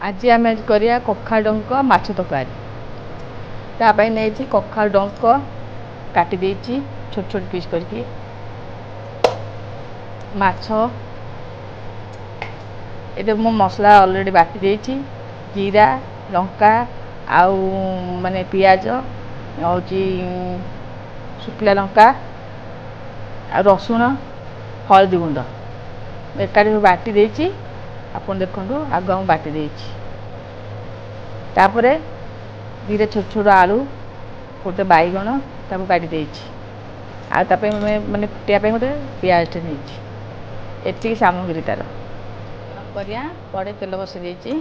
आज आम करिया कखारु डंक माछ तरकारी तापाई नहीं कखारु डंक काटी देछि छोट छोट पीस करके माछ ये मो मसला ऑलरेडी बाटी देछि जीरा लंका आउ माने पियाज होची शुक्ला लंका आ रसुण हल्दी गुंड एकाठी बाटी देछि आपन देखंतु आग हम बाटी देछि तापरे दीटा छोट छोट आलू गोटे बैगण ताको काटी देछि आ तापे माने फुटिया पे गोटे पियाज टे नेछि एति सामग्री तार करिया पड़े तेल बसि देछि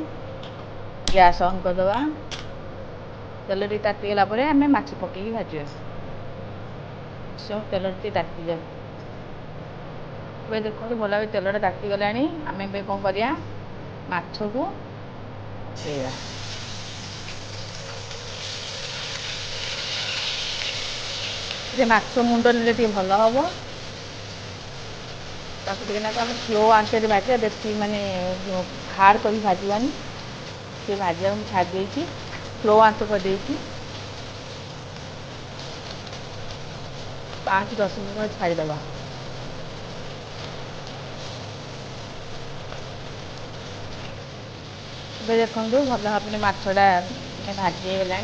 गैस ऑन कर दवा तेल टी ताती गला परे हमें माछ पकेई भाजिया सो तेल टी ताती जाए ए देखो भल भाव तेलटा ताती गलानी आम कौन करिया माछ को पकेइबा ये माछ मुंड ने भल हम ताकि स्लो आंचरे भाजा बेसी माने हार्ड कर भाजवानी से भाजा छाड़ी स्लो आंच कर 5-10 मिनट छाड़ीदबा देखो भल भाव मछटा भाजी गला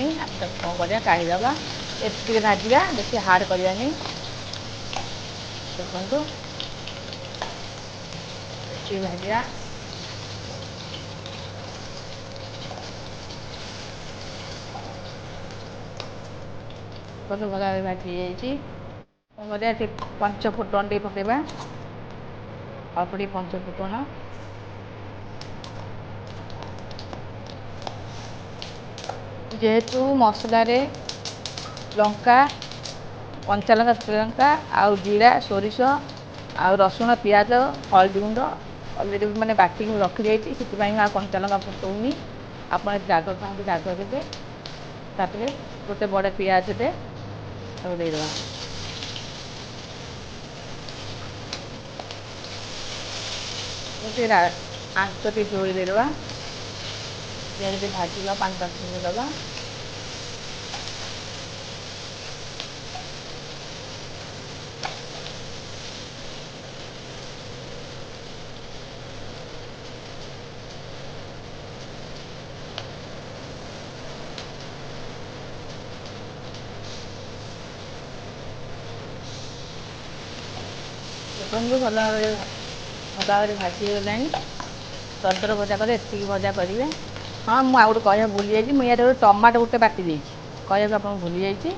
कौन कर काढ़ीदबा एति भाजा बेसी हार्ड करवानी देखो भाजा भल भाव भाजी जाइए पंच फुटन टे पकेबा अल्प टे पंच फुटन जेहेतु मसला रे लंका कंचा लंका श्रीलंका आउ जीरा सोरिष आ रसुण पियाज हल्दी गुंड अलरेडी मैंने बाटी रखी जाइए से कंचा लंका फुटौनी आप राग खाते राग देते तापर गोटे बड़े पियाज दे देदेवा आंच टे जोड़ी देदेवा पियाज भाजवा 5-10 मिनट दबा भल भाव भाजी गला दरदर भजा कले एति भजा करेंगे हाँ मुझे कह भूली जाइए मुझे टमाटो गोटे बाटी देती कह आप भूली जाइए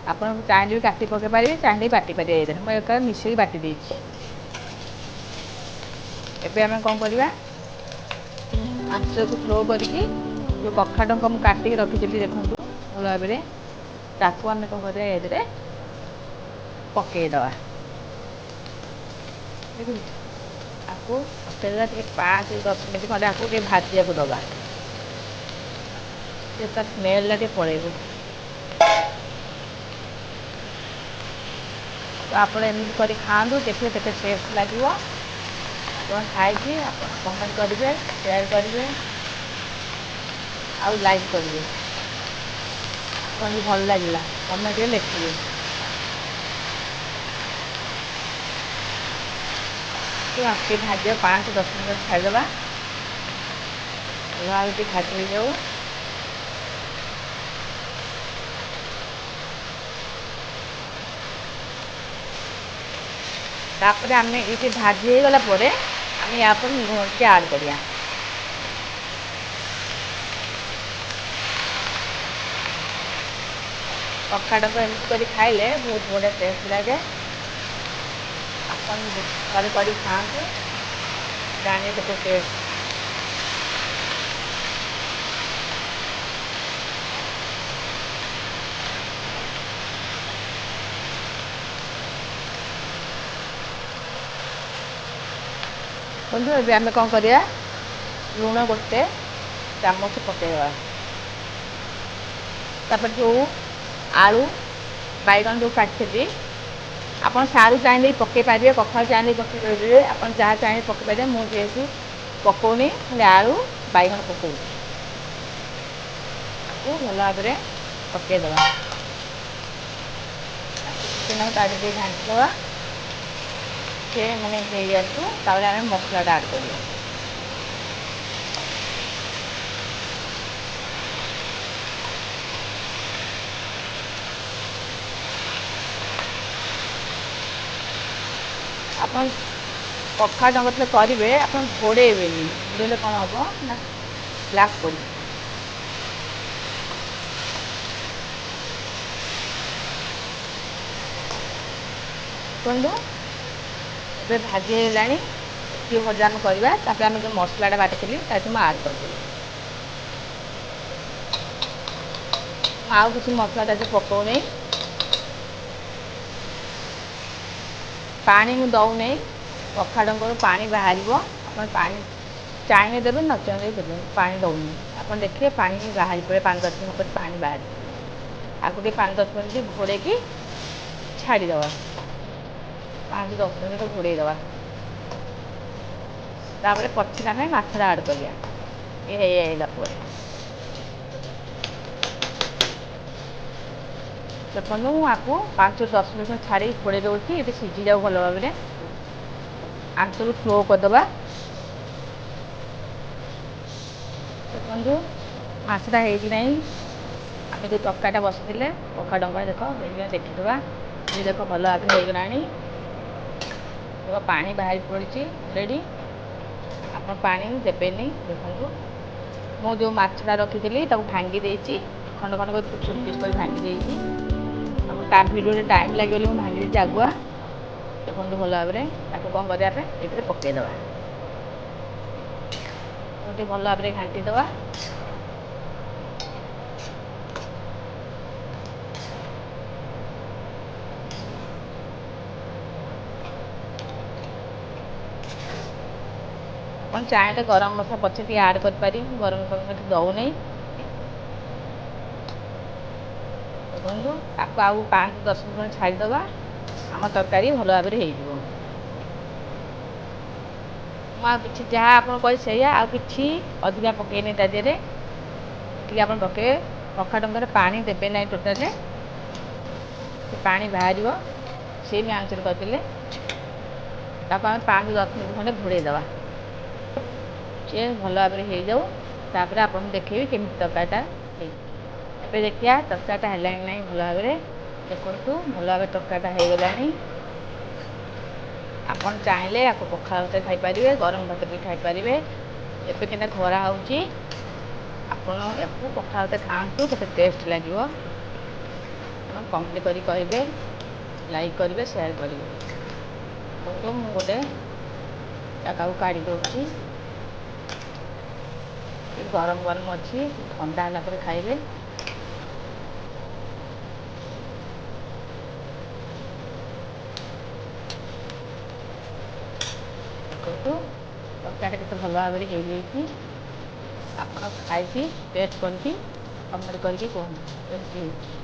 आप चाहिए काटी पकई पारे चाहिए बाटी पारे मुझे मिसेक बाटी देती एबे आम कौन करवा आंच को स्लो करके जो कखारु डंक मुझे काटिक रखी देखो भल भाव ताकू आम कौन कर पकईदवा आपको तेल 5-10 मिनट खंडे आपको भाजा को दबा स्मेल टे पड़ेगा तो आप एमती कर खाँतु देखिए केते टेस्ट लगे आप खाई कमेंट करेंगे शेयर करेंगे आउ लाइक करेंगे आपको भल लगे कमेंट लिखिए आपके भाजा 5-10 मिनट छाड़ीदबा भाजी भाजी जाऊ तापर आम ये भाजी गला आम या पर लुण टे आड करिया कखारु डंक एमती कर खाइले बहुत बढ़िया टेस्ट लगे आप कर खाँतु जाने के टेस्ट बंधु ए आम कौन करिया लुण गोटे चामच पकेवा तापर जो आलू बैगन जो काटी आप सारू चाहिए पकई पारे कखारु चाहिए पकई पारे आप जहाँ चाहिए पकई पारे मुझे पकौनी खाली आलू बैगन पकौनी ତାକୁ ଭଲ ଭାବରେ ପକାଇଦେବା। ଚିକେନକୁ ତା ଦେହରେ ଘାଣ୍ଟିଦେବା। ସେ ମାନେ ହେଇଯାଆନ୍ତୁ, ତାପରେ ଆମେ ମସଲାଟା ଆଡ଼୍ କରିବା। ଆପଣ କଖାରୁ ଡଙ୍କ ଯେତେବେଳେ କରିବେ ଆପଣ ଘୋଡ଼େଇବେନି, ଘୋଡ଼େଇଲେ କ'ଣ ହେବ ନା ବ୍ଲାକ୍ ପଡ଼ିବ। କୁହନ୍ତୁ ଏବେ ଭାଜି ହେଇଗଲାଣି। ଏତିକି ଭଜା ଆମେ କରିବା, ତାପରେ ଆମେ ଯେଉଁ ମସଲାଟା ବାଟିଥିଲି ତାକୁ ମୁଁ ଆଡ଼୍ କରିଦେବି। ମୁଁ ଆଉ କିଛି ମସଲା ତା ଦେହରେ ପକାଉନି, ପାଣି ମୁଁ ଦେଉନି। କଖାରୁ ଡଙ୍କରୁ ପାଣି ବାହାରିବ, ଆପଣ ପାଣି ଚାହିଁଲେ ଦେବେ, ନ ଚାହିଁଲେ ଦେବେ। ପାଣି ଦେଉନି, ଆପଣ ଦେଖିବେ ପାଣି ବାହାରି ପଡ଼ିବ, 5-10 ମିନିଟ୍ ପରେ ପାଣି ବାହାରିବ। ଆକୁ ଟିକେ 5-10 ମିନିଟ୍ ଘୋଡ଼େଇକି ଛାଡ଼ିଦେବା। 5-10 ମିନିଟ୍ ଘୋଡ଼େଇ ଦେବା, ତାପରେ ପଛରେ ଆମେ ମାଛଟା ଆଡ଼୍ କରିବା। ହେଇଲା ପରେ ଦେଖନ୍ତୁ ମୁଁ ଆକୁ 5-10 ମିନିଟ୍ ଛାଡ଼ିକି ଘୋଡ଼େଇ ଦେଉଛି। ଏଠି ସିଝିଯାଉ ଭଲ ଭାବରେ। ଆଞ୍ଚକୁ ସ୍ଲୋ କରିଦେବା। ଦେଖନ୍ତୁ ମାଛଟା ହେଇକି ନାହିଁ। ଆମେ ଯେଉଁ ତରକାରୀଟା ବସିଥିଲେ କଖାରୁ ଡଙ୍କା ଦେଖ ଦେଖିଦେବା। ଏ ଦେଖ ଭଲ ଭାବରେ ହେଇଗଲାଣି। ଦେଖ ପାଣି ବାହାରି ପଡ଼ିଛି ଅଲରେଡ଼ି। ଆପଣ ପାଣି ଦେବେନି। ଦେଖନ୍ତୁ ମୁଁ ଯେଉଁ ମାଛଟା ରଖିଥିଲି ତାକୁ ଭାଙ୍ଗି ଦେଇଛି, ଖଣ୍ଡ ଖଣ୍ଡ କରି ଛୋଟ ପିସ୍ କରି ଭାଙ୍ଗି ଦେଇଛି। ଆଉ ତା ଭିଡ଼ିଓରେ ଟାଇମ୍ ଲାଗିବ ବୋଲି ମୁଁ ଭାଙ୍ଗି ଦେଇଛି ଆଗୁଆ। ଦେଖନ୍ତୁ ଭଲ ଭାବରେ ତାକୁ କ'ଣ କରିବା ପାଇଁ ଏଥିରେ ପକାଇଦେବା। ଟିକେ ଭଲ ଭାବରେ ଘାଣ୍ଟି ଦେବା। ଆପଣ ଚାହିଁଲେ ଗରମ ମସଲା ପଛେ ଟିକେ ଆଡ଼୍ କରିପାରିବେ, ଗରମ ମସଲା କିଛି ଦେଉନି। ଦେଖନ୍ତୁ ତାକୁ ଆଉ 5-10 ମିନିଟ୍ ଛାଡ଼ିଦେବା, ଆମ ତରକାରୀ ଭଲ ଭାବରେ ହେଇଯିବ। ମୁଁ ଆଉ କିଛି ଯାହା ଆପଣ କହିବେ ସେଇଆ, ଆଉ କିଛି ଅଧିକା ପକାଇନି ତା ଦେହରେ। ଟିକେ ଆପଣ ପକାଇବେ। କଖାରୁ ଡଙ୍କାରେ ପାଣି ଦେବେ ନାହିଁ ଟୋଟାଲି, ସେ ପାଣି ବାହାରିବ। ସେମ୍ ଆଞ୍ଚରେ କରିଦେଲେ ତାକୁ ଆମେ 5-10 ମିନିଟ୍ ଖଣ୍ଡେ ଘୋଡ଼େଇ ଦେବା। ସେ ଭଲ ଭାବରେ ହେଇଯାଉ, ତାପରେ ଆପଣଙ୍କୁ ଦେଖେଇବି କେମିତି ତରକାରୀଟା ହେଇଛି। ଏବେ ଦେଖିବା ତରକାରୀଟା ହେଲାଣି ନାହିଁ ଭଲ ଭାବରେ। ଦେଖନ୍ତୁ ଭଲ ଭାବରେ ତରକାରୀଟା ହେଇଗଲାଣି। ଆପଣ ଚାହିଁଲେ ଆକୁ ପଖାଳ ଭାତରେ ଖାଇପାରିବେ, ଗରମ ଭାତରେ ବି ଖାଇପାରିବେ। ଏବେ କେମିତି ଖରା ହେଉଛି, ଆପଣ ୟାକୁ ପଖାଳ ଭାତରେ ଖାଆନ୍ତୁ, କେତେ ଟେଷ୍ଟ ଲାଗିବ। ଆପଣ କମେଣ୍ଟ କରି କହିବେ, ଲାଇକ୍ କରିବେ, ସେୟାର କରିବେ। ଦେଖନ୍ତୁ ମୁଁ ଗୋଟେ ଜାଗାକୁ କାଢ଼ି ଦେଉଛି। ଗରମ ଗରମ ଅଛି, ଥଣ୍ଡା ହେଲା ପରେ ଖାଇବେ। ଦେଖନ୍ତୁ ତରକାରୀ କେତେ ଭଲ ଭାବରେ ହେଇଯାଇଛି। ଆପଣ ଖାଇକି ଟେଷ୍ଟ କରିକି କମେଣ୍ଟ କରିକି କୁହନ୍ତୁ ଟେଷ୍ଟି ହେଇଛି।